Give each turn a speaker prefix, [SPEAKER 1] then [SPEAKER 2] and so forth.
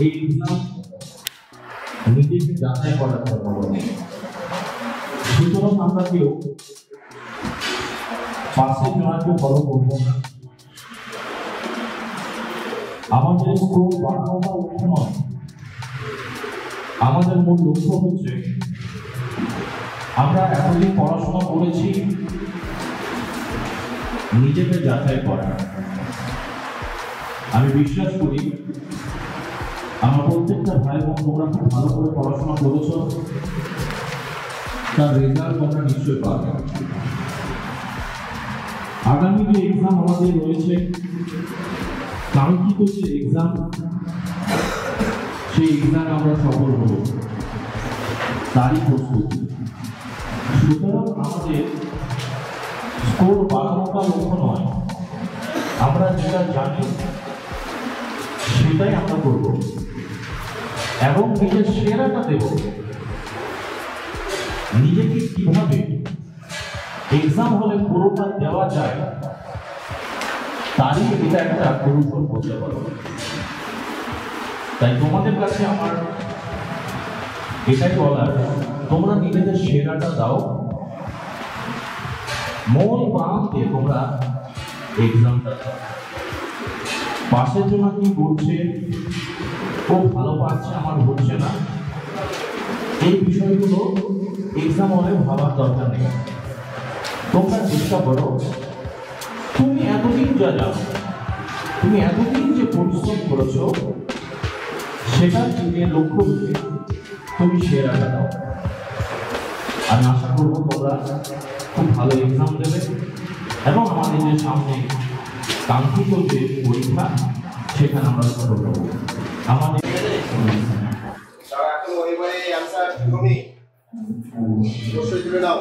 [SPEAKER 1] এই এক্সাম নিজেকে যাচাই করার জন্য। সুতরাং আমরা কেউ পাশের জনাকে ফলো করব না। আমাদের স্কোর বাড়ানো বা লক্ষ্য নয়, আমাদের মূল লক্ষ্য হচ্ছে আমরা এতদিন পড়াশোনা করেছি নিজেকে যাচাই করা। আমি বিশ্বাস করি আমার প্রত্যেকটা ভাই বোন তোমরা খুব ভালো করে পড়াশোনা করেছ, তার রেজাল্ট তোমরা নিশ্চয়ই পাবে। আগামী যে এক্সাম আমাদের রয়েছে, কাঙ্ক্ষিত যে এক্সাম, সেই এক্সামে আমরা সফল হব, তারই প্রস্তুতি। সুতরাং আমাদের স্কোর বাড়ানোটা লক্ষ্য নয়, আমরা যেটা জানি সেটাই আমরা করব এবং নিজের সেরাটা দেব। নিজেকে কিভাবে এক্সাম হলে পুরোটা দেওয়া যায় তারই এটা একটা কৌশল বলতে পারো। তাই তোমাদের কাছে আমার এটাই বলার, তোমরা নিজেদের সেরাটা দাও, মন প্রাণ দিয়ে তোমরা এক্সামটা দাও। পাশের জন্য কি বলছে, ও ভালো পাচ্ছে আমার হচ্ছে না, এই বিষয়গুলো এক্সাম হলে ভাবার দরকার নেই। তোমরা চেষ্টা করো, তুমি এতদিন যা জানো, তুমি এতদিন যে পরিশ্রম করেছো সেটার দিকে লক্ষ্য দিয়ে তুমি সেরাটা দাও। আমি আশা করবো তোমরা খুব ভালো এক্সাম দেবে এবং আমাদের যে সামনে কাঙ্ক্ষিত যে পরীক্ষা সেখানে আমরা সফল হব। আমাদের অবশ্যই তুলে দাও।